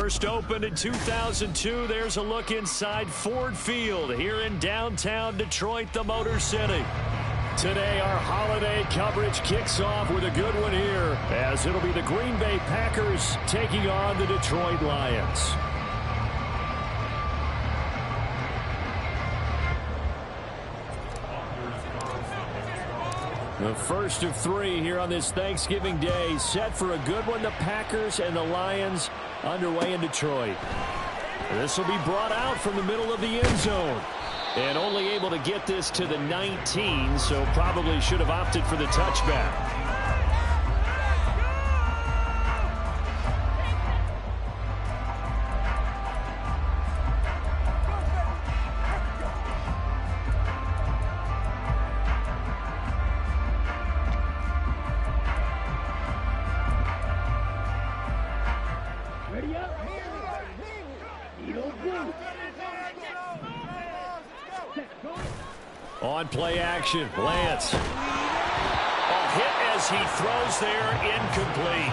First opened in 2002, there's a look inside Ford Field here in downtown Detroit, the Motor City. Today, our holiday coverage kicks off with a good one here, as it'll be the Green Bay Packers taking on the Detroit Lions. The first of three here on this Thanksgiving Day, set for a good one. The Packers and the Lions underway in Detroit. This will be brought out from the middle of the end zone. And only able to get this to the 19, so probably should have opted for the touchback. On play action, Lance. A hit as he throws there, incomplete.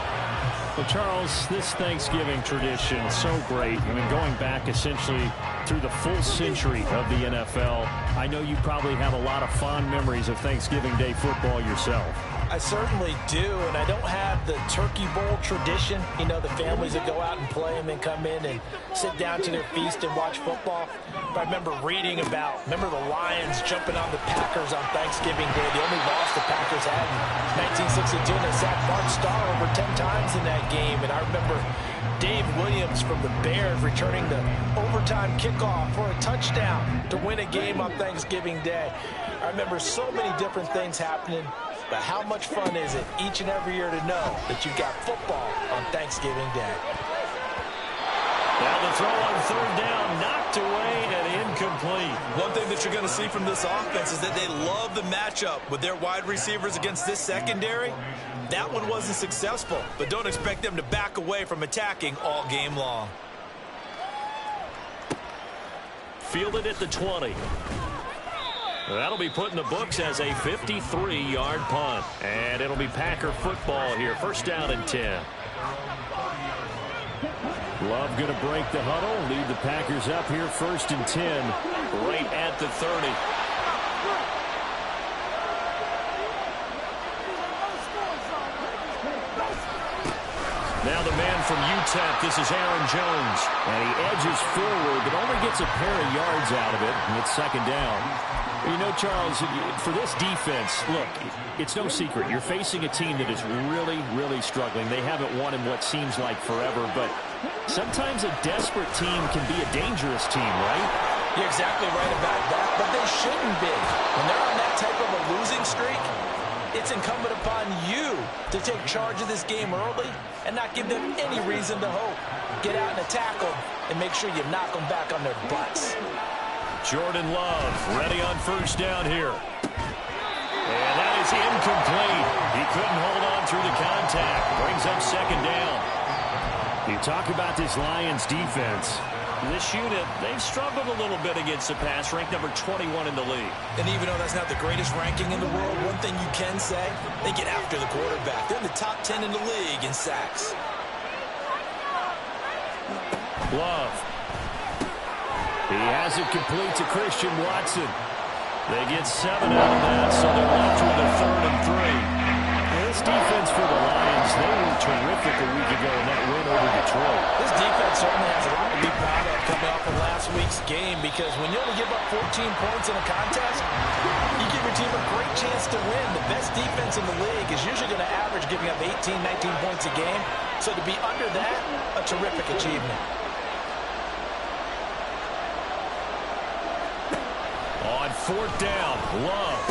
Well, Charles, this Thanksgiving tradition, so great. I mean, going back essentially through the full century of the NFL, I know you probably have a lot of fond memories of Thanksgiving Day football yourself. I certainly do, and I don't have the Turkey Bowl tradition. You know, the families that go out and play and then come in and sit down to their feast and watch football. But I remember reading about, the Lions jumping on the Packers on Thanksgiving Day. The only loss the Packers had in 1962, and they sacked Bart Starr over 10 times in that game. And I remember Dave Williams from the Bears returning the overtime kickoff for a touchdown to win a game on Thanksgiving Day. I remember so many different things happening. But how much fun is it each and every year to know that you've got football on Thanksgiving Day? Now the throw on third down, knocked away and incomplete. One thing that you're going to see from this offense is that they love the matchup with their wide receivers against this secondary. That one wasn't successful, but don't expect them to back away from attacking all game long. Fielded at the 20. That'll be put in the books as a 53-yard punt. And it'll be Packer football here. First down and 10. Love going to break the huddle. Lead the Packers up here first and 10. Right at the 30. Now the man from UTEP, this is Aaron Jones. And he edges forward, but only gets a pair of yards out of it. And it's second down. You know, Charles, for this defense, look, it's no secret. You're facing a team that is really, really struggling. They haven't won in what seems like forever, but sometimes a desperate team can be a dangerous team, right? You're exactly right about that, but they shouldn't be. When they're on that type of a losing streak, it's incumbent upon you to take charge of this game early and not give them any reason to hope. Get out and attack them and make sure you knock them back on their butts. Jordan Love ready on first down here. And that is incomplete. He couldn't hold on through the contact. Brings up second down. You talk about this Lions defense. This unit, they've struggled a little bit against the pass, ranked number 21 in the league. And even though that's not the greatest ranking in the world, one thing you can say, they get after the quarterback. They're in the top 10 in the league in sacks. Love. He has it complete to Christian Watson. They get 7 out of that, so they're left with a 3rd and 3. This defense for the Lions, they were terrific a week ago in that win over Detroit. This defense certainly has a lot to be proud of coming off of last week's game, because when you only give up 14 points in a contest, you give your team a great chance to win. The best defense in the league is usually going to average giving up 18, 19 points a game. So to be under that, a terrific achievement. On fourth down, Love.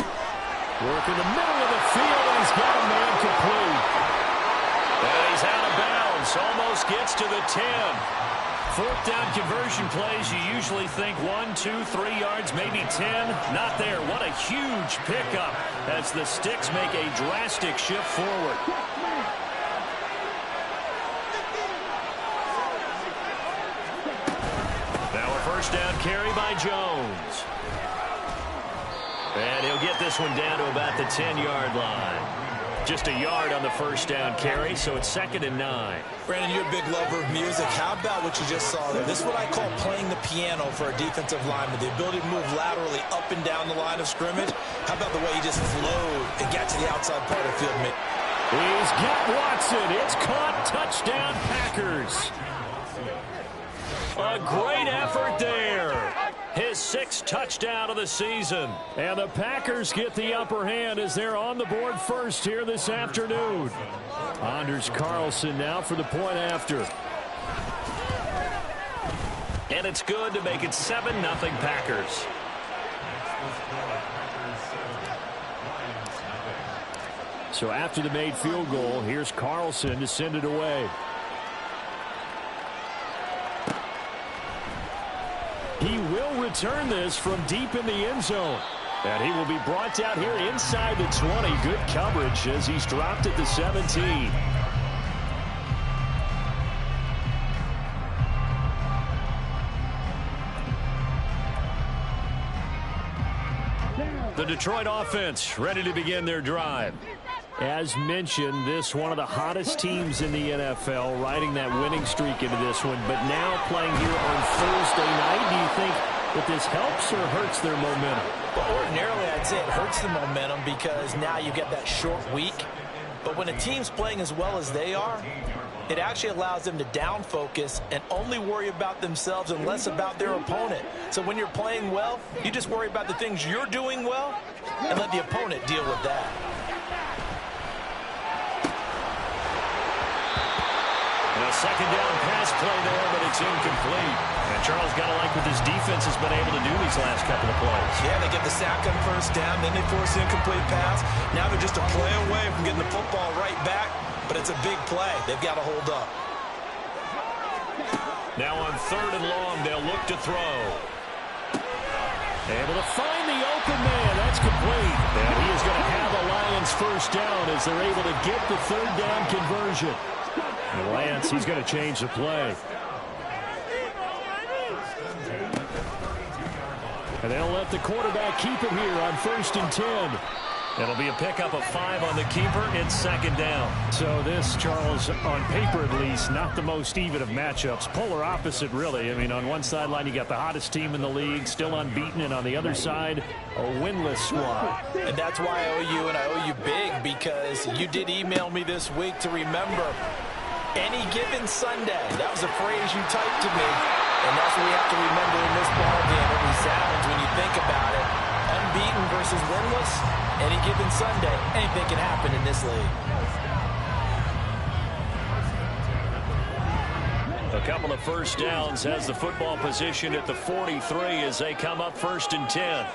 Work in the middle of the field, and he's got a man complete. And he's out of bounds, almost gets to the 10. Fourth down conversion plays, you usually think 1, 2, 3 yards, maybe 10. Not there. What a huge pickup as the Sticks make a drastic shift forward. Now a first down carry by Jones. And he'll get this one down to about the 10-yard line. Just a yard on the first down carry, so it's 2nd and 9. Brandon, you're a big lover of music. How about what you just saw there? This is what I call playing the piano for a defensive lineman. The ability to move laterally up and down the line of scrimmage. How about the way he just flowed and got to the outside part of the field? He's got Watson. It's caught. Touchdown, Packers. A great effort there. His 6th touchdown of the season. And the Packers get the upper hand as they're on the board first here this afternoon. Anders Carlson now for the point after. And it's good to make it 7-0 Packers. So after the made field goal, here's Carlson to send it away. He will return this from deep in the end zone. And he will be brought down here inside the 20. Good coverage as he's dropped at the 17. The Detroit offense ready to begin their drive. As mentioned, this one of the hottest teams in the NFL, riding that winning streak into this one, but now playing here on Thursday night. Do you think that this helps or hurts their momentum? Well, ordinarily, I'd say it hurts the momentum because now you get that short week. But when a team's playing as well as they are, it actually allows them to down focus and only worry about themselves and less about their opponent. So when you're playing well, you just worry about the things you're doing well and let the opponent deal with that. A second down pass play there, but it's incomplete. And Charles got to like what this defense has been able to do these last couple of plays. Yeah, they get the sack on first down, then they force an incomplete pass. Now they're just a play away from getting the football right back, but it's a big play. They've got to hold up. Now on 3rd and long, they'll look to throw. Able to find the open man. That's complete. And he is going to have a Lions first down as they're able to get the 3rd down conversion. And Lance, he's going to change the play. And they'll let the quarterback keep it here on 1st and 10. It'll be a pickup of 5 on the keeper. It's 2nd down. So this, Charles, on paper at least, not the most even of matchups. Polar opposite, really. I mean, on one sideline, you got the hottest team in the league, still unbeaten, and on the other side, a winless squad. And that's why I owe you, and I owe you big, because you did email me this week to remember any given Sunday. That was a phrase you typed to me, and that's what we have to remember in this ballgame. It resounds when you think about it. Unbeaten versus winless, any given Sunday, anything can happen in this league. A couple of first downs has the football position at the 43 as they come up 1st and 10.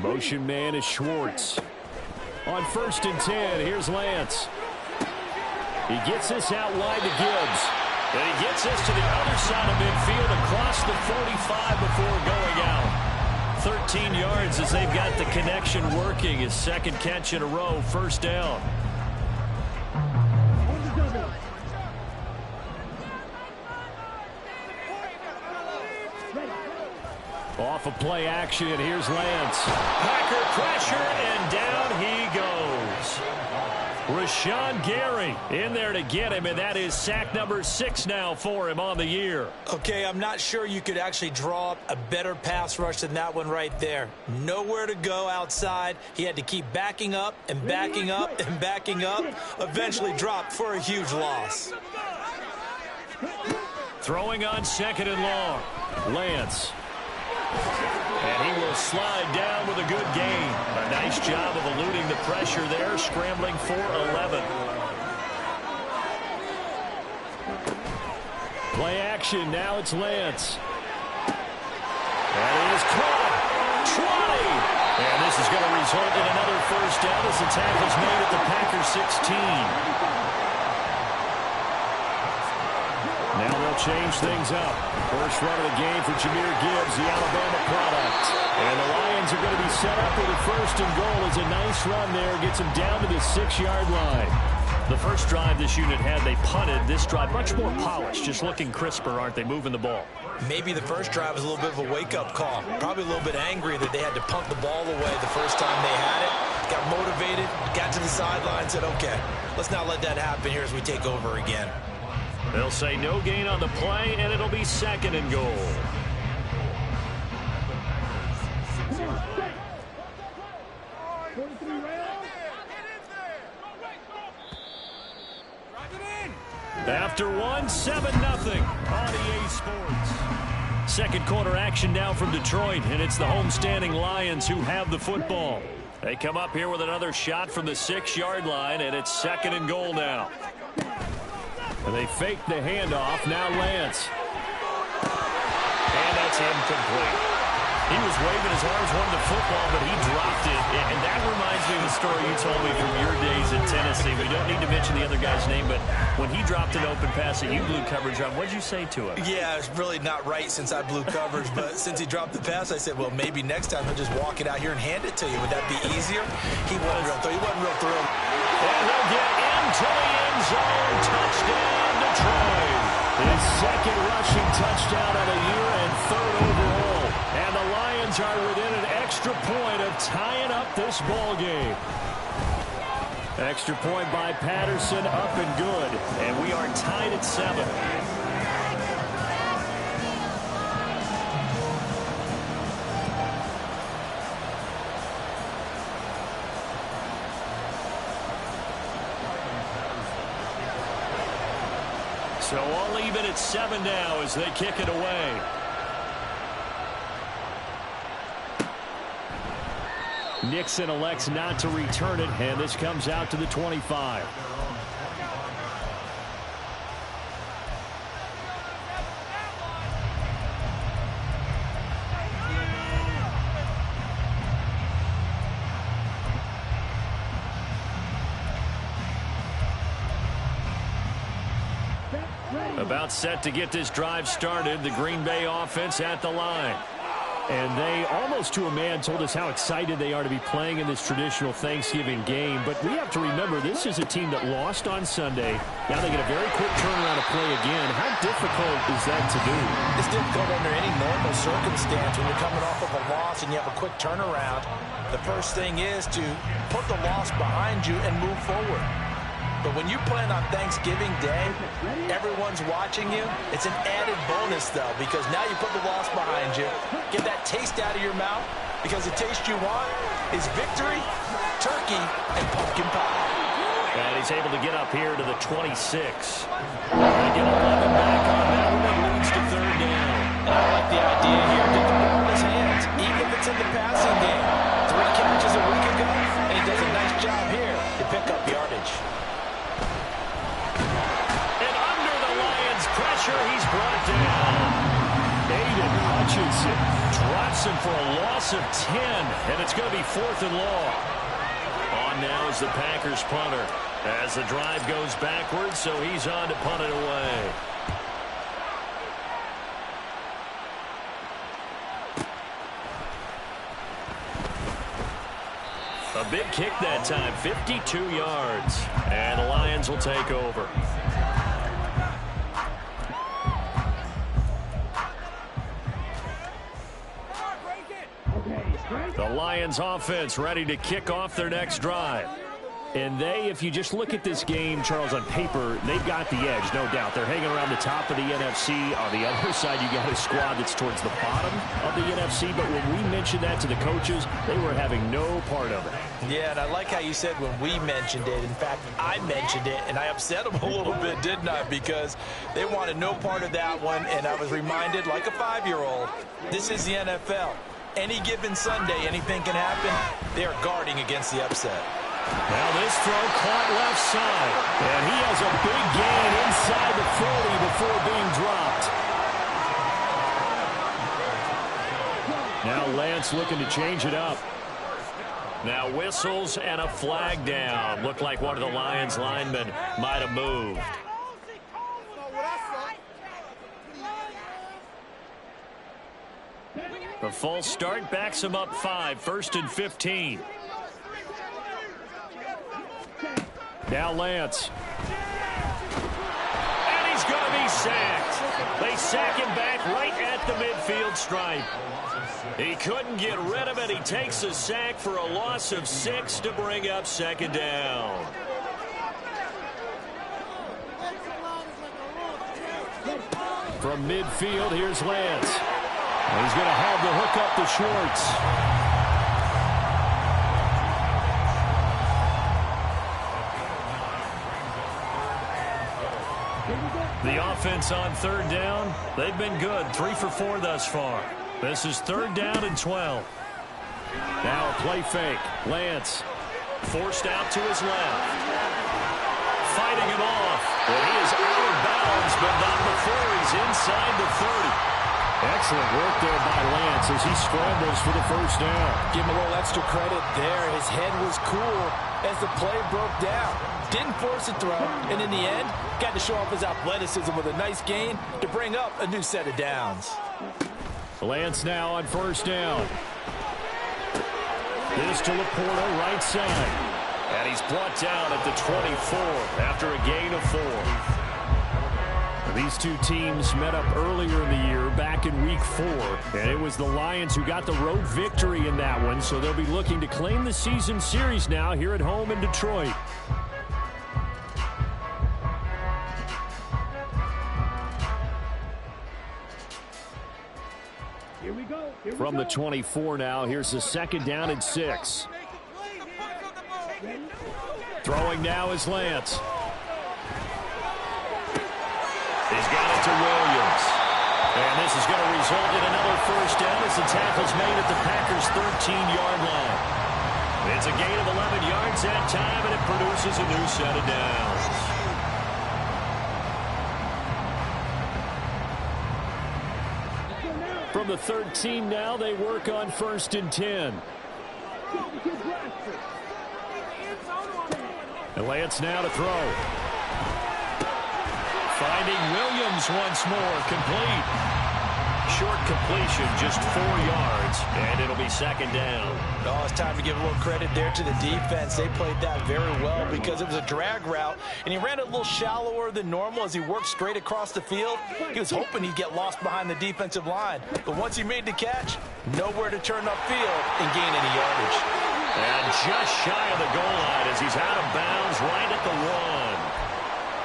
Motion man is Schwartz. On 1st and 10, here's Lance. He gets this out wide to Gibbs. And he gets this to the other side of midfield across the 45 before going out. 13 yards as they've got the connection working. His 2nd catch in a row, 1st down. Off of play action, here's Lance. Packer pressure, and down he goes. Rashawn Gary in there to get him, and that is sack number 6 now for him on the year. Okay, I'm not sure you could actually draw up a better pass rush than that one right there. Nowhere to go outside. He had to keep backing up and backing up and backing up. Eventually dropped for a huge loss. Throwing on 2nd and long. Lance. And he will slide down with a good gain. A nice job of eluding the pressure there, scrambling for 11. Play action, now it's Lance. And it is caught. Trolley. And this is going to result in another first down as the tackle is made at the Packers 16. Now they'll change things up. First run of the game for Jahmyr Gibbs, the Alabama product. And the Lions are going to be set up with a 1st and goal. It's a nice run there. Gets them down to the 6-yard line. The first drive this unit had, they punted. This drive much more polished, just looking crisper, aren't they, moving the ball? Maybe the first drive was a little bit of a wake-up call. Probably a little bit angry that they had to punt the ball away the first time they had it. got motivated, got to the sideline, said, okay, let's not let that happen here as we take over again. They'll say no gain on the play, and it'll be 2nd and goal. After 1, 7-0 on EA Sports. Second quarter action now from Detroit, and it's the homestanding Lions who have the football. They come up here with another shot from the 6-yard line, and it's 2nd and goal now. And they fake the handoff. Now Lance. And that's incomplete. He was waving his arms, wanting the football, but he dropped it. And that reminds me of the story you told me from your days in Tennessee. We don't need to mention the other guy's name, but when he dropped an open pass that you blew coverage on, what did you say to him? Yeah, it's really not right since I blew coverage, but since he dropped the pass, I said, well, maybe next time he'll just walk it out here and hand it to you. Would that be easier? He wasn't real thrilled. And they'll get into the end zone. Touchdown, Detroit. His 2nd rushing touchdown of the year and 3rd overall. And the Lions are within an extra point of tying up this ball game. Extra point by Patterson, up and good. And we are tied at 7. So all even at 7 now as they kick it away. Nixon elects not to return it, and this comes out to the 25. About set to get this drive started. The Green Bay offense at the line. And they, almost to a man, told us how excited they are to be playing in this traditional Thanksgiving game. But we have to remember, this is a team that lost on Sunday. Now they get a very quick turnaround to play again. How difficult is that to do? It's difficult under any normal circumstance when you're coming off of a loss and you have a quick turnaround. The first thing is to put the loss behind you and move forward. But when you play on Thanksgiving Day, everyone's watching you. It's an added bonus, though, because now you put the loss behind you. Get that taste out of your mouth, because the taste you want is victory, turkey, and pumpkin pie. And he's able to get up here to the 26. They get 11 back on that one. It leads to 3rd down. And I like the idea here. Get the ball in his hands, even if it's in the passing game. 3 catches a week ago, and he does a nice job here to pick up yardage. Pressure, he's brought down. Aiden Hutchinson drops him for a loss of 10, and it's going to be 4th and long. On now is the Packers punter as the drive goes backwards, so he's on to punt it away. A big kick that time, 52 yards, and the Lions will take over. The Lions offense ready to kick off their next drive. And they, if you just look at this game, Charles, on paper, they've got the edge, no doubt. They're hanging around the top of the NFC. On the other side, you got a squad that's towards the bottom of the NFC. But when we mentioned that to the coaches, they were having no part of it. Yeah, and I like how you said when we mentioned it. In fact, I mentioned it, and I upset them a little bit, didn't I? Because they wanted no part of that one, and I was reminded, like a 5-year-old, this is the NFL. Any given Sunday, anything can happen. They are guarding against the upset. Now this throw caught left side. And he has a big gain inside the 40 before being dropped. Now Lance looking to change it up. Now whistles and a flag down. Looked like one of the Lions linemen might have moved. The false start backs him up 5, 1st and 15. Now Lance. And he's going to be sacked. They sack him back right at the midfield stripe. He couldn't get rid of it. He takes a sack for a loss of 6 to bring up second down. From midfield, here's Lance. He's going to have the hook up to Schwartz. The offense on third down, they've been good. 3 for 4 thus far. This is third down and 12. Now a play fake. Lance forced out to his left. Fighting him off. But he is out of bounds, but not before he's inside the 30. Excellent work there by Lance as he scrambles for the first down. Give him a little extra credit there. His head was cool as the play broke down. Didn't force a throw, and in the end, got to show off his athleticism with a nice gain to bring up a new set of downs. Lance now on first down. This to Laporta, right side. And he's brought down at the 24 after a gain of 4. These two teams met up earlier in the year, back in week 4, and it was the Lions who got the road victory in that one, so they'll be looking to claim the season series now here at home in Detroit. From the 24 now, here's the second down and 6. Throwing now is Lance. He's got it to Williams. And this is going to result in another first down as the tackle's made at the Packers' 13-yard line. It's a gain of 11 yards that time, and it produces a new set of downs. From the 13 now, they work on first and 10. And Lance now to throw. Finding Williams once more, complete. Short completion, just 4 yards, and it'll be second down. Oh, it's time to give a little credit there to the defense. They played that very well because it was a drag route, and he ran a little shallower than normal as he worked straight across the field. He was hoping he'd get lost behind the defensive line, but once he made the catch, nowhere to turn upfield and gain any yardage. And just shy of the goal line as he's out of bounds right at the 1.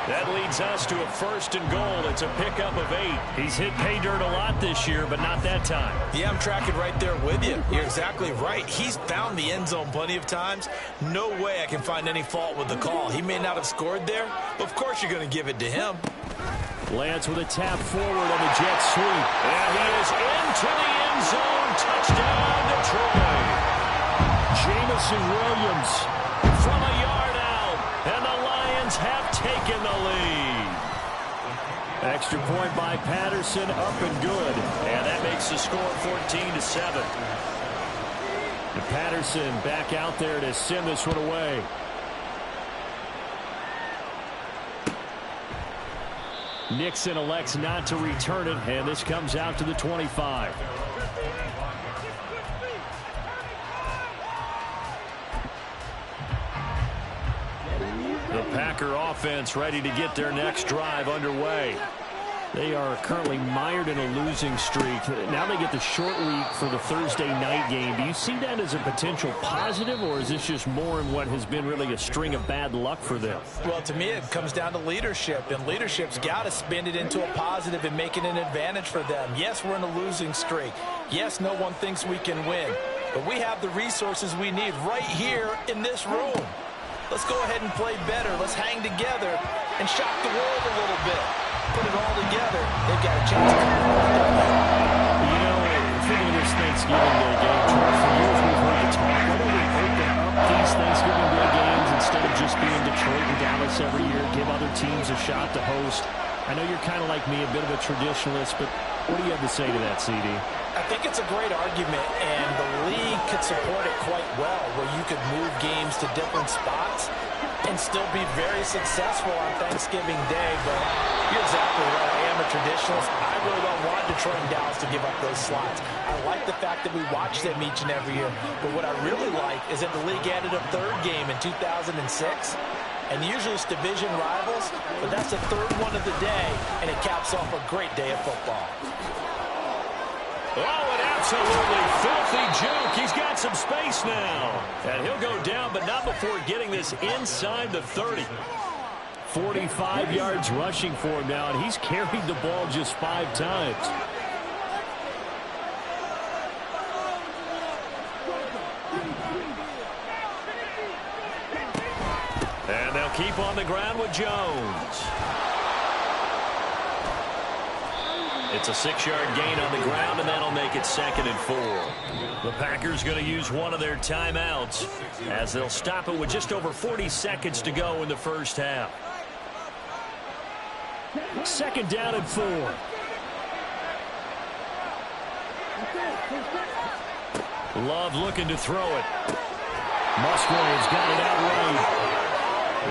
That leads us to a first and goal. It's a pickup of 8. He's hit pay dirt a lot this year, but not that time. Yeah, I'm tracking right there with you. You're exactly right. He's found the end zone plenty of times. No way I can find any fault with the call. He may not have scored there, but of course you're going to give it to him. Lance with a tap forward on the jet sweep. And he is into the end zone. Touchdown, Detroit. Jamison Williams from a yard out, and the Lions have taken the lead. Extra point by Patterson, up and good. And that makes the score 14-7. And Patterson back out there to send this one away. Nixon elects not to return it, and this comes out to the 25. The Packer offense ready to get their next drive underway. They are currently mired in a losing streak. Now they get the short week for the Thursday night game. Do you see that as a potential positive, or is this just more in what has been really a string of bad luck for them? Well, to me, it comes down to leadership, and leadership's got to spin it into a positive and make it an advantage for them. Yes, we're in a losing streak. Yes, no one thinks we can win, but we have the resources we need right here in this room. Let's go ahead and play better. Let's hang together and shock the world a little bit. Put it all together. They've got a chance. You know, thinking of this Thanksgiving Day game, George, for years we've heard the talk. Why don't we open up these Thanksgiving Day games instead of just being Detroit and Dallas every year, give other teams a shot to host? I know you're kind of like me, a bit of a traditionalist, but what do you have to say to that, CD? I think it's a great argument, and the league could support it quite well, where you could move games to different spots and still be very successful on Thanksgiving Day. But you're exactly right. I am a traditionalist. I really don't want Detroit and Dallas to give up those slots. I like the fact that we watch them each and every year. But what I really like is that the league added a third game in 2006. And usually it's division rivals, but that's the third one of the day, and it caps off a great day of football. Oh, an absolutely filthy juke. He's got some space now. And he'll go down, but not before getting this inside the 30. 45 yards rushing for him now, and he's carried the ball just 5 times. And they'll keep on the ground with Jones. It's a 6-yard gain on the ground, and that'll make it 2nd and 4. The Packers going to use one of their timeouts as they'll stop it with just over 40 seconds to go in the first half. 2nd down and 4. Love looking to throw it. Musgrave's got it outright.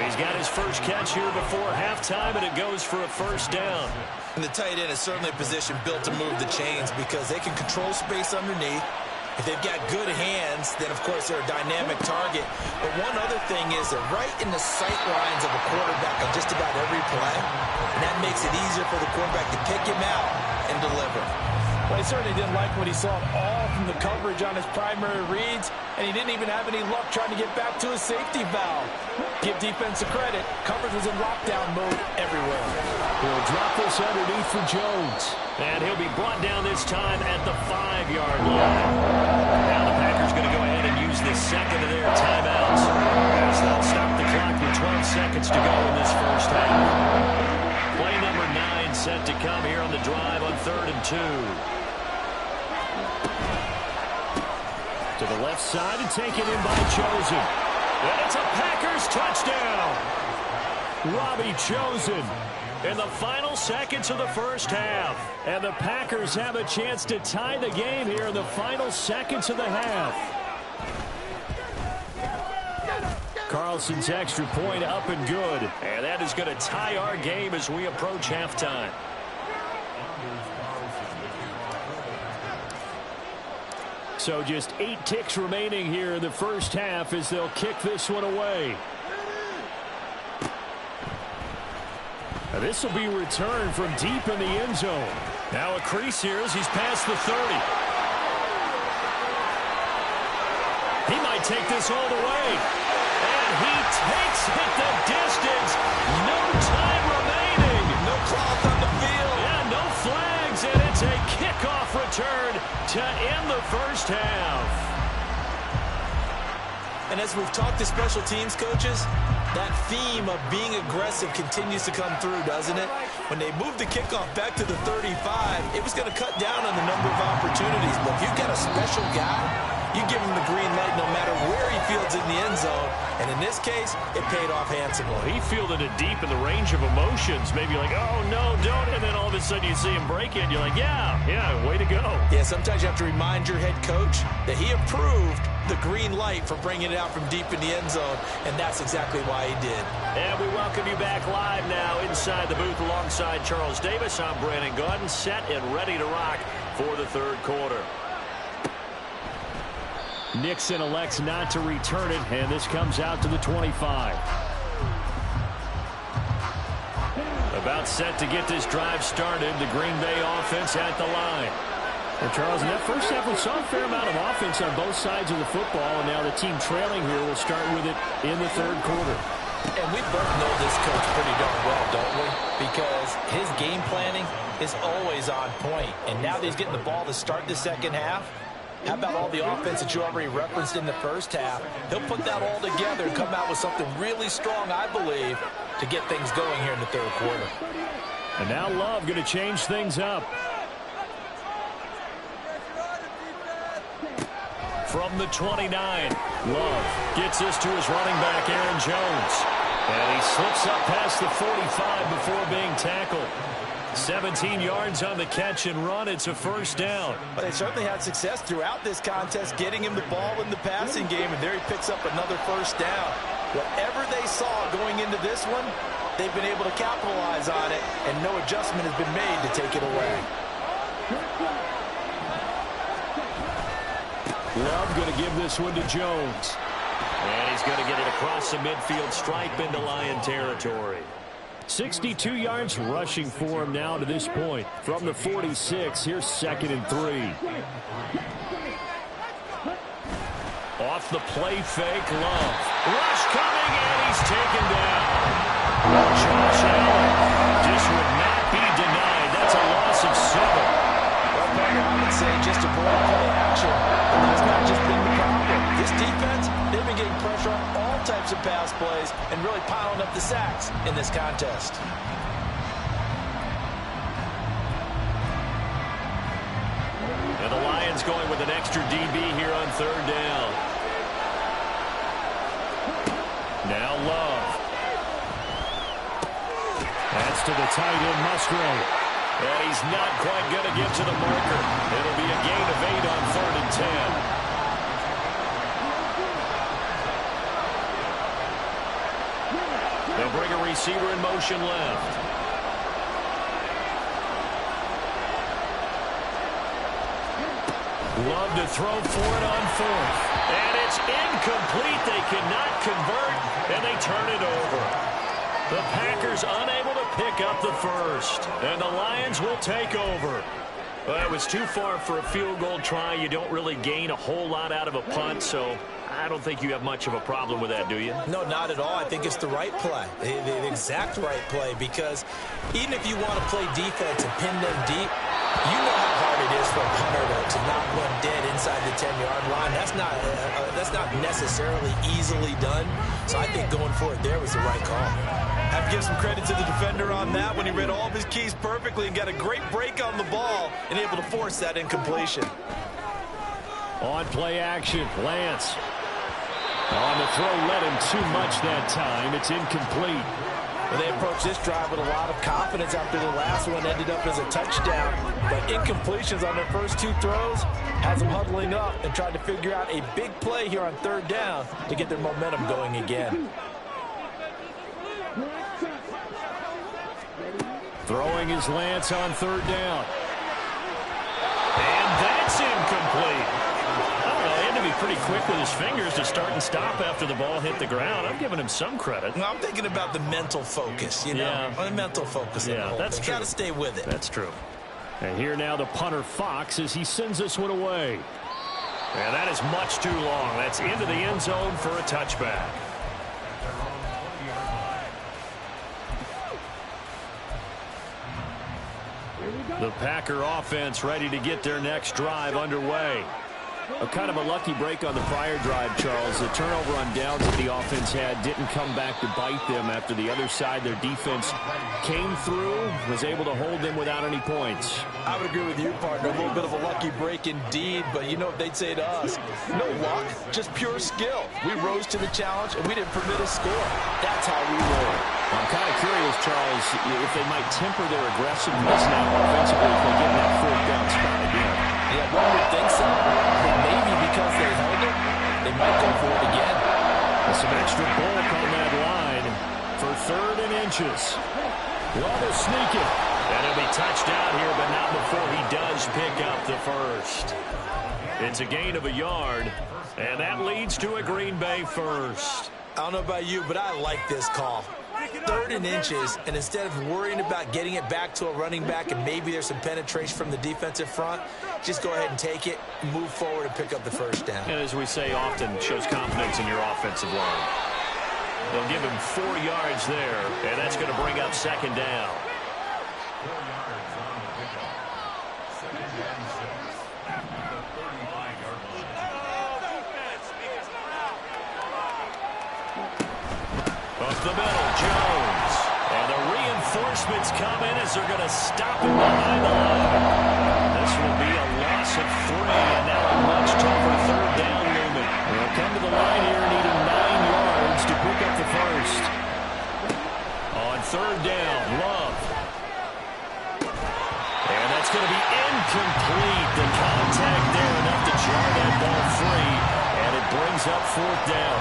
He's got his first catch here before halftime, and it goes for a first down. And the tight end is certainly a position built to move the chains because they can control space underneath. If they've got good hands, then, of course, they're a dynamic target. But one other thing is they're right in the sight lines of a quarterback on just about every play. And that makes it easier for the quarterback to pick him out and deliver. Well, he certainly didn't like what he saw at all from the coverage on his primary reads, and he didn't even have any luck trying to get back to his safety valve. Give defense credit. Coverage was in lockdown mode everywhere. He'll drop this underneath for Jones. And he'll be brought down this time at the 5-yard line. Now the Packers going to go ahead and use this second of their timeouts as they'll stop the clock with 12 seconds to go in this first half. Play number 9 set to come here on the drive on 3rd and 2. To the left side and taken in by Chosen. And it's a Packers touchdown. Robbie Chosen in the final seconds of the first half. And the Packers have a chance to tie the game here in the final seconds of the half. Carlson's extra point up and good. And that is going to tie our game as we approach halftime. So just 8 ticks remaining here in the first half as they'll kick this one away. Now this will be returned from deep in the end zone. Now a crease here as he's past the 30. He might take this all the way. And he takes it the distance. No time remaining. No cloth on the field. Yeah, no flags, and it's a kickoff return to end the first half. And as we've talked to special teams coaches, that theme of being aggressive continues to come through, doesn't it? When they moved the kickoff back to the 35, it was going to cut down on the number of opportunities. But if you've got a special guy, you give him the green light no matter where he fields in the end zone. And in this case, it paid off handsomely. He fielded it deep in the range of emotions. Maybe like, oh, no, don't. And then all of a sudden you see him break it. And you're like, yeah, way to go. Yeah, sometimes you have to remind your head coach that he approved the green light for bringing it out from deep in the end zone. And that's exactly why he did. And we welcome you back live now inside the booth alongside Charles Davis. I'm Brandon Gaudin, set and ready to rock for the third quarter. Nixon elects not to return it, and this comes out to the 25. About set to get this drive started, the Green Bay offense at the line. Well, Charles, in that first half, we saw a fair amount of offense on both sides of the football, and now the team trailing here will start with it in the third quarter. And we both know this coach pretty darn well, don't we? Because his game planning is always on point, and now that he's getting the ball to start the second half, how about all the offense that you already referenced in the first half? He'll put that all together and come out with something really strong, I believe, to get things going here in the third quarter. And now Love going to change things up. From the 29, Love gets this to his running back, Aaron Jones. And he slips up past the 45 before being tackled. 17 yards on the catch and run. It's a first down. But they certainly had success throughout this contest getting him the ball in the passing game, and there he picks up another first down. Whatever they saw going into this one, they've been able to capitalize on it, and no adjustment has been made to take it away. Love going to give this one to Jones. And he's going to get it across the midfield stripe into Lion territory. 62 yards rushing for him now to this point. From the 46, here's 2nd and 3. Off the play fake, Love. Rush coming, and he's taken down. Josh Allen just would not be denied. That's a loss of 7. Well, Parker, I would say just avoid play action. But that's not just been the problem. This defense, they've been getting pressure on all types of pass plays and really piling up the sacks in this contest. And the Lions going with an extra DB here on 3rd down. Now Love. That's to the tight end, Musgrave. And he's not quite going to get to the marker. It'll be a gain of 8 on 3rd and 10. They'll bring a receiver in motion left. Love to throw for it on 4th. And it's incomplete. They cannot convert, and they turn it over. The Packers unable to pick up the 1st. And the Lions will take over. Well, it was too far for a field goal try. You don't really gain a whole lot out of a punt, so I don't think you have much of a problem with that, do you? No, not at all. I think it's the right play, the exact right play, because even if you want to play defense and pin them deep, you know how hard it is for a punter to knock one dead inside the 10-yard line. That's not necessarily easily done. So I think going for it there was the right call. I have to give some credit to the defender on that when he read all of his keys perfectly and got a great break on the ball and able to force that incompletion. On play action, Lance. On the throw, led him too much that time. It's incomplete. Well, they approached this drive with a lot of confidence after the last one ended up as a touchdown. But incompletions on their first 2 throws has them huddling up and trying to figure out a big play here on 3rd down to get their momentum going again. Throwing his Lance on 3rd down. And that's incomplete. He had to be pretty quick with his fingers to start and stop after the ball hit the ground. I'm giving him some credit. Well, I'm thinking about the mental focus, you know. Yeah. The mental focus. Yeah, that's true. Got to stay with it. That's true. And here now the punter, Fox, as he sends this one away. And that is much too long. That's into the end zone for a touchback. The Packer offense ready to get their next drive underway. A kind of a lucky break on the prior drive, Charles. The turnover on downs that the offense had didn't come back to bite them after the other side. Their defense came through, was able to hold them without any points. I would agree with you, partner. A little bit of a lucky break indeed, but you know what they'd say to us? No luck, just pure skill. We rose to the challenge, and we didn't permit a score. That's how we roll. I'm kind of curious, Charles, if they might temper their aggressiveness now offensively if they get that 4th down spot again. Yeah, one would think so. But maybe because they held it, they might go for it again. And some extra bulk on that line for 3rd and inches. Love will sneak it. And he'll be touched out here, but not before he does pick up the 1st. It's a gain of a yard, and that leads to a Green Bay 1st. I don't know about you, but I like this call. 3rd and inches, and instead of worrying about getting it back to a running back and maybe there's some penetration from the defensive front, just go ahead and take it, move forward, and pick up the 1st down. And as we say often, shows confidence in your offensive line. They'll give him 4 yards there, and that's going to bring up 2nd down. Up the middle, Jones. And the reinforcements come in as they're going to stop him behind the line. This will be a loss of 3, and now a much tougher 3rd down looming. They'll come to the line here needing 9 yards to pick up the 1st. On 3rd down, Love. And that's going to be incomplete. The contact there enough to jar that ball free, and it brings up 4th down.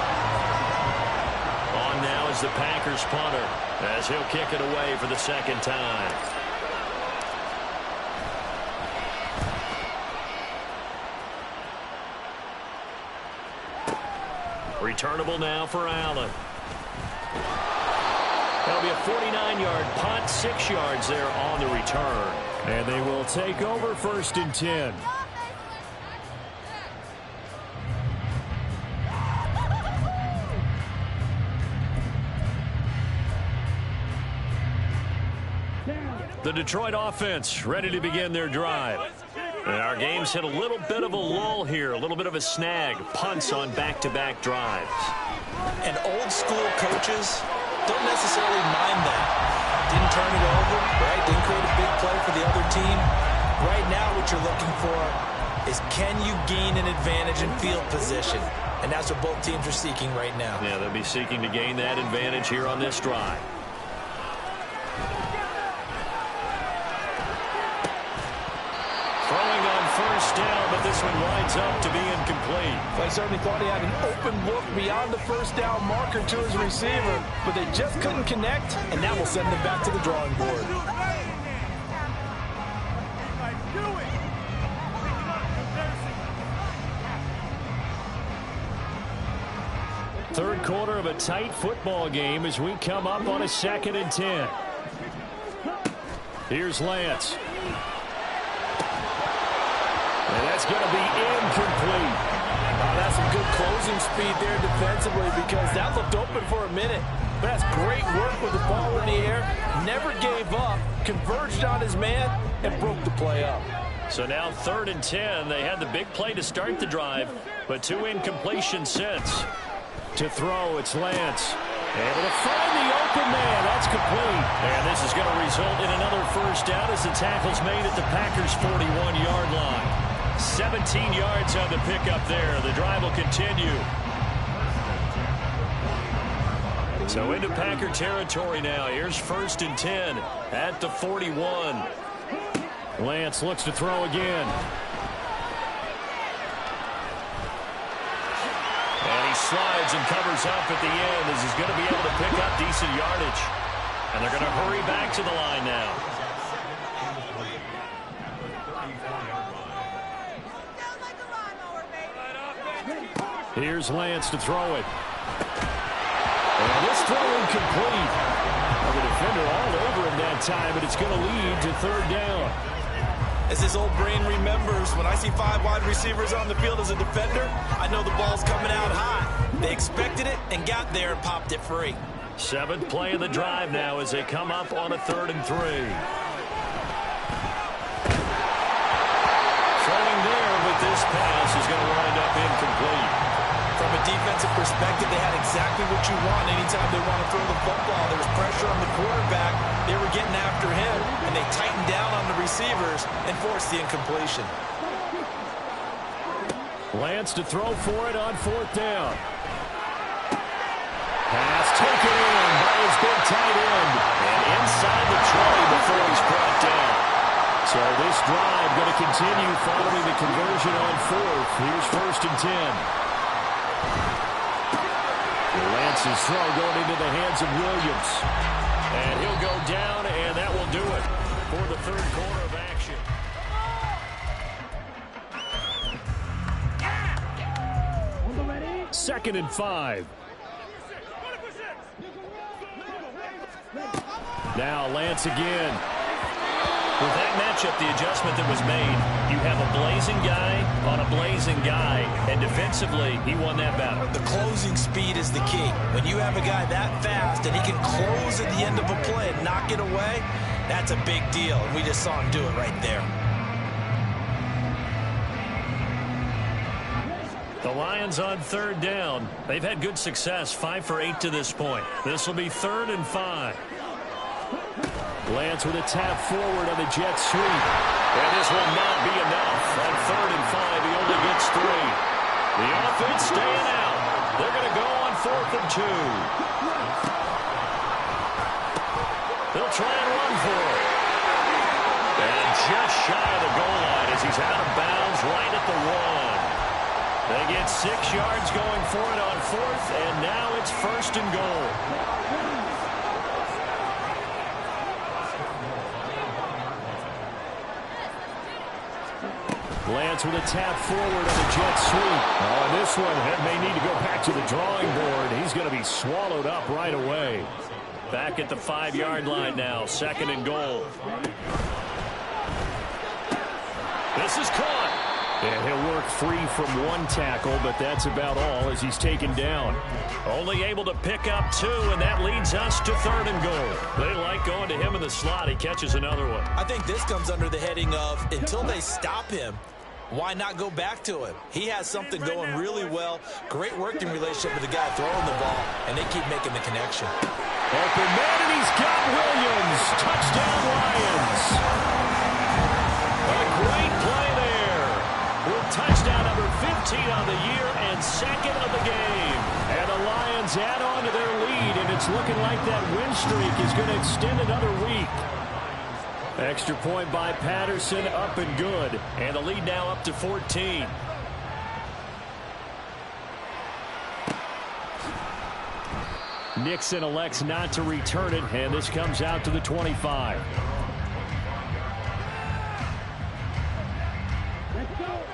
On now is the Packers punter as he'll kick it away for the 2nd time. Returnable now for Allen. That'll be a 49-yard punt, 6 yards there on the return. And they will take over 1st and 10. The Detroit offense ready to begin their drive. And our game's hit a little bit of a lull here, a little bit of a snag. Punts on back-to-back drives. And old school coaches don't necessarily mind that. Didn't turn it over, right? Didn't create a big play for the other team. Right now what you're looking for is can you gain an advantage in field position? And that's what both teams are seeking right now. Yeah, they'll be seeking to gain that advantage here on this drive. Throwing on 1st down, but this one winds up to be incomplete. I certainly thought he had an open look beyond the 1st down marker to his receiver, but they just couldn't connect, and that will send them back to the drawing board. Third quarter of a tight football game as we come up on a 2nd and 10. Here's Lance. And that's going to be incomplete. That's some good closing speed there defensively because that looked open for a minute. But that's great work with the ball in the air. Never gave up, converged on his man, and broke the play up. So now 3rd and 10. They had the big play to start the drive, but 2 incompletions since. To throw, it's Lance. Able to find the open man. That's complete. And this is going to result in another 1st down as the tackle's made at the Packers' 41-yard line. 17 yards on the pickup there. The drive will continue. So into Packer territory now. Here's 1st and 10 at the 41. Lance looks to throw again. And he slides and covers up at the end as he's going to be able to pick up decent yardage. And they're going to hurry back to the line now. Here's Lance to throw it. And this throw incomplete. Well, the defender all over him that time, but it's going to lead to 3rd down. As his old brain remembers, when I see 5 wide receivers on the field as a defender, I know the ball's coming out high. They expected it and got there and popped it free. 7th play of the drive now as they come up on a 3rd and 3. Throwing there, but this pass is going to wind up incomplete. From a defensive perspective, they had exactly what you want anytime they want to throw the football. There was pressure on the quarterback. They were getting after him, and they tightened down on the receivers and forced the incompletion. Lance to throw for it on 4th down. Pass taken in by his big tight end. And inside the 20 before he's brought down. So this drive going to continue following the conversion on 4th. Here's 1st and 10. Lance's throw going into the hands of Williams. And he'll go down, and that will do it for the 3rd quarter of action. 2nd and 5. Now Lance again. With that matchup, the adjustment that was made, you have a blazing guy on a blazing guy, and defensively, he won that battle. The closing speed is the key. When you have a guy that fast and he can close at the end of a play and knock it away, that's a big deal, and we just saw him do it right there. The Lions on 3rd down. They've had good success, 5 for 8 to this point. This will be 3rd and 5. Lance with a tap forward on the jet sweep. And this will not be enough. On 3rd and 5, he only gets 3. The offense staying out. They're going to go on 4th and 2. They'll try and run for it. And just shy of the goal line as he's out of bounds right at the 1. They get 6 yards going for it on 4th, and now it's 1st and goal. Lance with a tap forward on the jet sweep. Oh, and this one may need to go back to the drawing board. He's going to be swallowed up right away. Back at the 5-yard line now, 2nd and goal. This is caught. And he'll work free from one tackle, but that's about all as he's taken down. Only able to pick up 2, and that leads us to 3rd and goal. They like going to him in the slot. He catches another one. I think this comes under the heading of until they stop him, why not go back to him? He has something going really well. Great working relationship with the guy throwing the ball, and they keep making the connection. Open man, and he's got Williams. Touchdown, Lions. A great play there. With touchdown number 15 on the year and 2nd of the game. And the Lions add on to their lead, and it's looking like that win streak is going to extend another week. Extra point by Patterson, up and good. And the lead now up to 14. Nixon elects not to return it, and this comes out to the 25.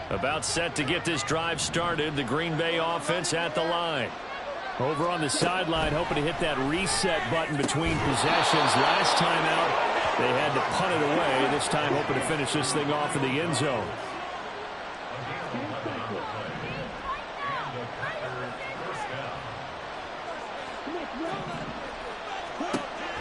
About set to get this drive started. The Green Bay offense at the line. Over on the sideline, hoping to hit that reset button between possessions. Last time out, they had to punt it away. This time hoping to finish this thing off in the end zone.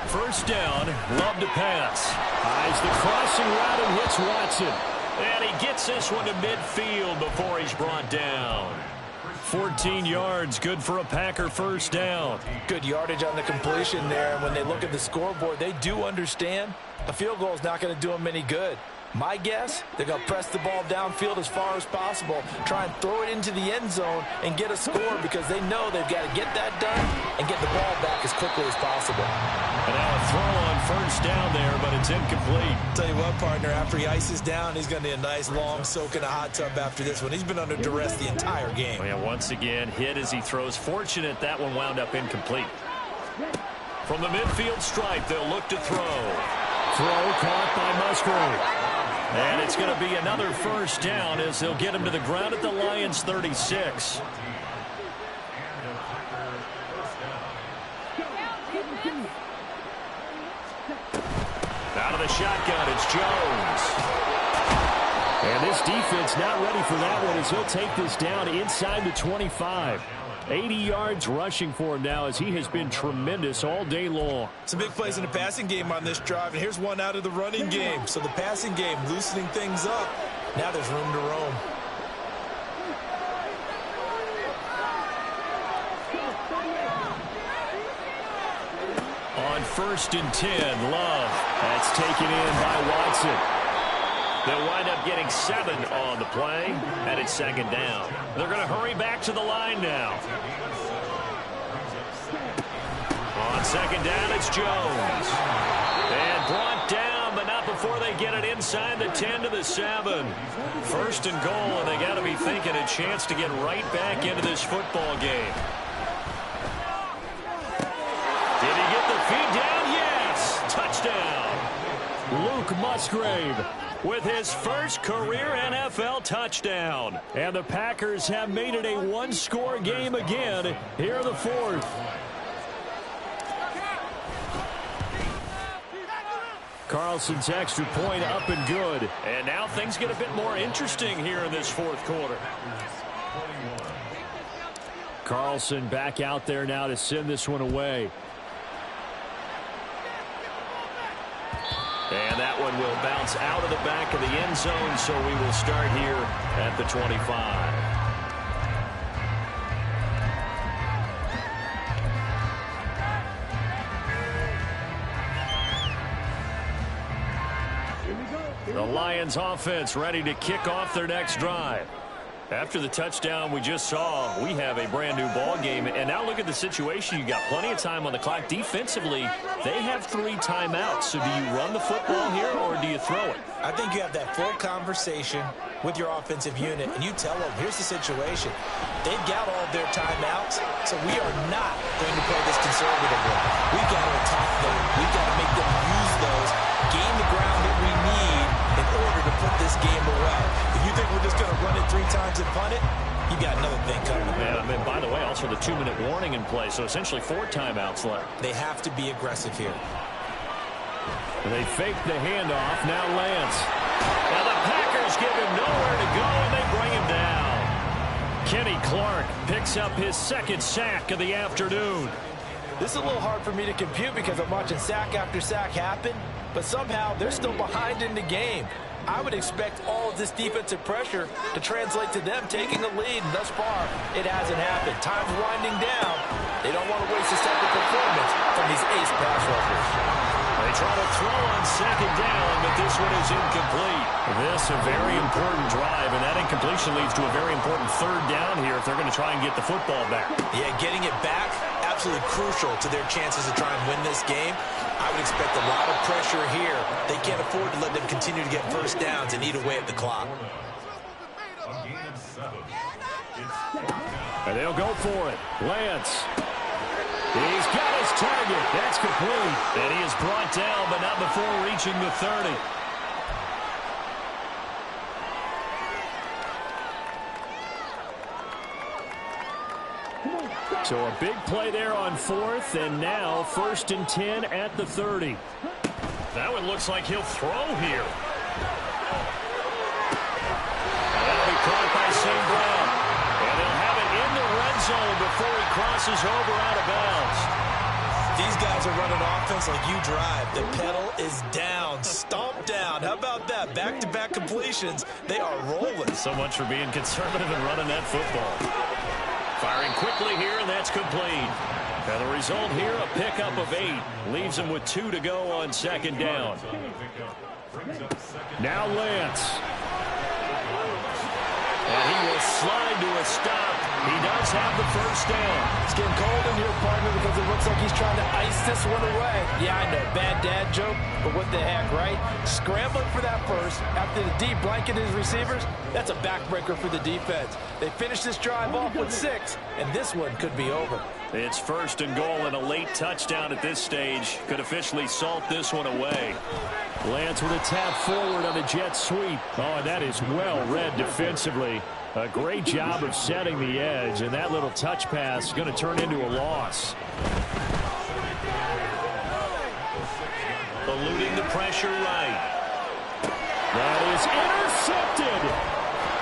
First down, Love to pass. Eyes the crossing route and hits Watson. And he gets this one to midfield before he's brought down. 14 yards, good for a Packer first down. Good yardage on the completion there. And when they look at the scoreboard, they do understand a field goal is not going to do them any good. My guess, they're going to press the ball downfield as far as possible, try and throw it into the end zone and get a score because they know they've got to get that done and get the ball back as quickly as possible. And now a throw on first down there, but it's incomplete. Tell you what, partner, after he ices down, he's going to need a nice long soak in a hot tub after this one. He's been under duress the entire game. Well, yeah, once again, hit as he throws. Fortunate that one wound up incomplete. From the midfield stripe, they'll look to throw. Throw caught by Musgrave. And it's going to be another first down as they'll get him to the ground at the Lions' 36. Out of the shotgun, it's Jones. And this defense not ready for that one as he'll take this down inside the 25. 80 yards rushing for him now as he has been tremendous all day long. Some big plays in the passing game on this drive, and here's one out of the running game. So the passing game loosening things up. Now there's room to roam. On 1st and 10, Love. That's taken in by Watson. They'll wind up getting 7 on the play, and it's 2nd down. They're going to hurry back to the line now. On 2nd down, it's Jones. And brought down, but not before they get it inside the 10 to the 7. 1st and goal, and they got to be thinking a chance to get right back into this football game. Did he get the feed down? Yes! Touchdown! Luke Musgrave with his first career NFL touchdown. And the Packers have made it a one-score game again here in the 4th. Carlson's extra point up and good. And now things get a bit more interesting here in this 4th quarter. Carlson back out there now to send this one away. And that one will bounce out of the back of the end zone, so we will start here at the 25. The Lions offense ready to kick off their next drive. After the touchdown we just saw, we have a brand new ball game. And now look at the situation. You got plenty of time on the clock. Defensively, they have 3 timeouts. So do you run the football here or do you throw it? I think you have that full conversation with your offensive unit, and you tell them, here's the situation. They've got all their timeouts, so we are not going to play this conservatively. We've got to attack them. We've got to make them use those, gain the ground that we need in order to put this game away. If you think we're just going to run it 3 times and punt it, you got another thing coming. And I mean, by the way, also the 2-minute warning in play, so essentially 4 timeouts left. They have to be aggressive here. They fake the handoff. Now Lance. Now the Packers give him nowhere to go, and they bring him down. Kenny Clark picks up his 2nd sack of the afternoon. This is a little hard for me to compute because I'm watching sack after sack happen, but somehow they're still behind in the game. I would expect all of this defensive pressure to translate to them taking a lead, and thus far, it hasn't happened. Time's winding down. They don't want to waste a second performance from these ace pass rushers. They try to throw on 2nd down, but this one is incomplete. This a very important drive, and that incompletion leads to a very important 3rd down here if they're going to try and get the football back. Yeah, getting it back, absolutely crucial to their chances to try and win this game. I would expect a lot of pressure here. They can't afford to let them continue to get 1st downs and eat away at the clock. And they'll go for it. Lance. He's got his target. That's complete. And he is brought down, but not before reaching the 30. So a big play there on 4th, and now 1st and 10 at the 30. That one looks like he'll throw here. That'll be caught by St. Brown. And they'll have it in the red zone before he crosses over out of bounds. These guys are running offense like you drive. The pedal is down, stomped down. How about that? Back-to-back completions. They are rolling. So much for being conservative and running that football. Firing quickly here, and that's complete. And the result here, a pickup of 8. Leaves him with 2 to go on 2nd down. Now Lance. And he will slide to a stop. He does have the 1st down. It's getting cold in here, partner, because it looks like he's trying to ice this one away. Yeah, I know, bad dad joke, but what the heck, right? Scrambling for that 1st after the deep blanket his receivers, that's a backbreaker for the defense. They finished this drive off with 6, and this one could be over. It's 1st and goal, and a late touchdown at this stage could officially salt this one away. Lance with a tap forward on the jet sweep. Oh, and that is well read defensively. A great job of setting the edge, and that little touch pass is going to turn into a loss. Eluding the pressure right. That is intercepted.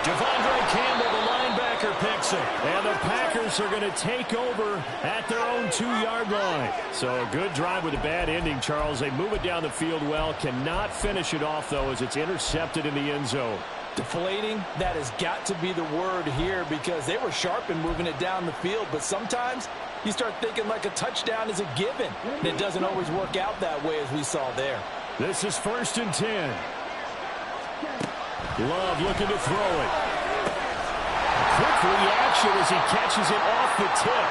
Devondre Campbell, the linebacker, picks it. And the Packers are going to take over at their own 2-yard line. So a good drive with a bad ending, Charles. They move it down the field well. Cannot finish it off, though, as it's intercepted in the end zone. Deflating, that has got to be the word here because they were sharp in moving it down the field, but sometimes you start thinking like a touchdown is a given, and it doesn't always work out that way as we saw there. This is 1st and 10. Love looking to throw it. Quick reaction as he catches it off the tip.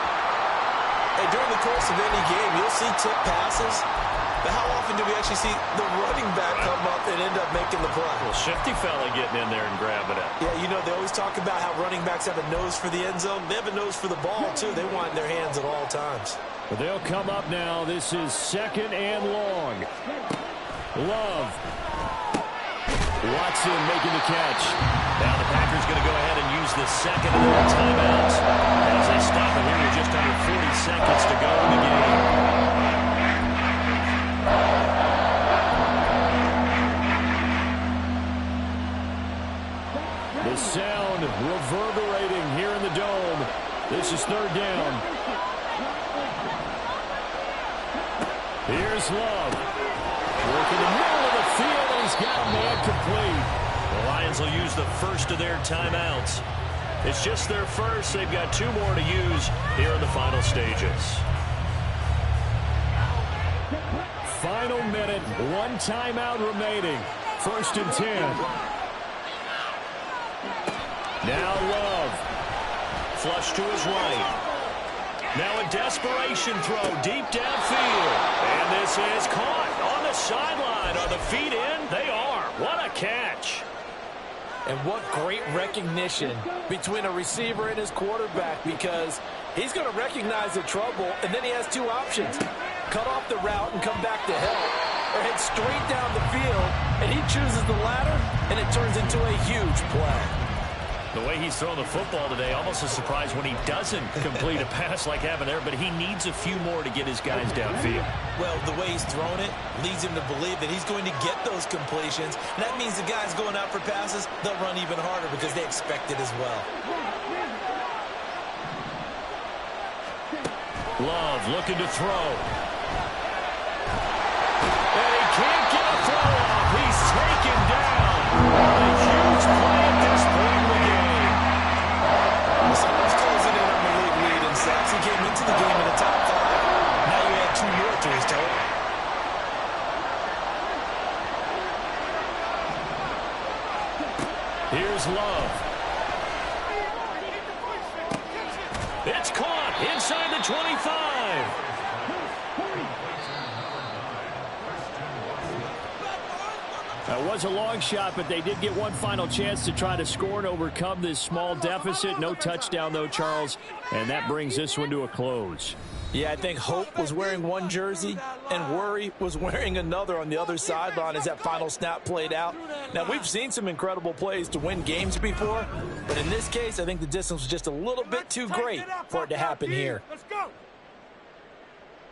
Hey, during the course of any game, you'll see tip passes. But how often do we actually see the running back come up and end up making the play? Well, shifty fella getting in there and grabbing it. Yeah, you know, they always talk about how running backs have a nose for the end zone. They have a nose for the ball, too. They want in their hands at all times. But they'll come up now. This is 2nd and long. Love. Watson making the catch. Now the Packers going to go ahead and use the 2nd of their timeouts as they stop it here with just under 40 seconds to go in the game. The sound reverberating here in the dome. This is 3rd down. Here's Love. Working the middle of the field, and he's got a man complete. The Lions will use the 1st of their timeouts. It's just their 1st. They've got 2 more to use here in the final stages. Final minute, 1 timeout remaining. 1st and 10. Now Love. Flush to his right. Now a desperation throw deep downfield. And this is caught on the sideline. Are the feet in? They are. What a catch. And what great recognition between a receiver and his quarterback, because he's going to recognize the trouble, and then he has 2 options. Cut off the route and come back to help, or head straight down the field, and he chooses the latter. and it turns into a huge play. The way he's throwing the football today, almost a surprise when he doesn't complete a pass like having there, but he needs a few more to get his guys downfield. Well, the way he's thrown it leads him to believe that he's going to get those completions. And that means the guys going out for passes, they'll run even harder because they expect it as well. Love looking to throw. And he can't get a throw off. He's taken down. A huge play at this point in the game. Someone's closing in on the league lead in sacks. He came into the game in the top 5. Now you add 2 more to his total. Here's Love. It's caught inside the 25. That was a long shot, but they did get one final chance to try to score and overcome this small deficit. No touchdown, though, Charles, and that brings this one to a close. Yeah, I think Hope was wearing one jersey and Worry was wearing another on the other sideline as that final snap played out. Now, we've seen some incredible plays to win games before, but in this case, I think the distance was just a little bit too great for it to happen here. Let's go.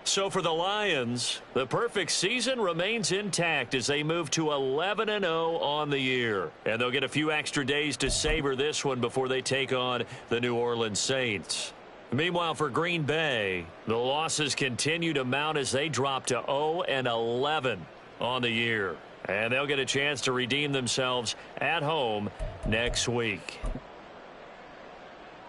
So for the Lions, the perfect season remains intact as they move to 11-0 on the year. And they'll get a few extra days to savor this one before they take on the New Orleans Saints. Meanwhile, for Green Bay, the losses continue to mount as they drop to 0-11 on the year. And they'll get a chance to redeem themselves at home next week.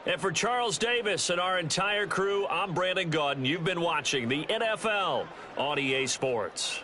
And for Charles Davis and our entire crew, I'm Brandon Gaudin. You've been watching the NFL on EA Sports.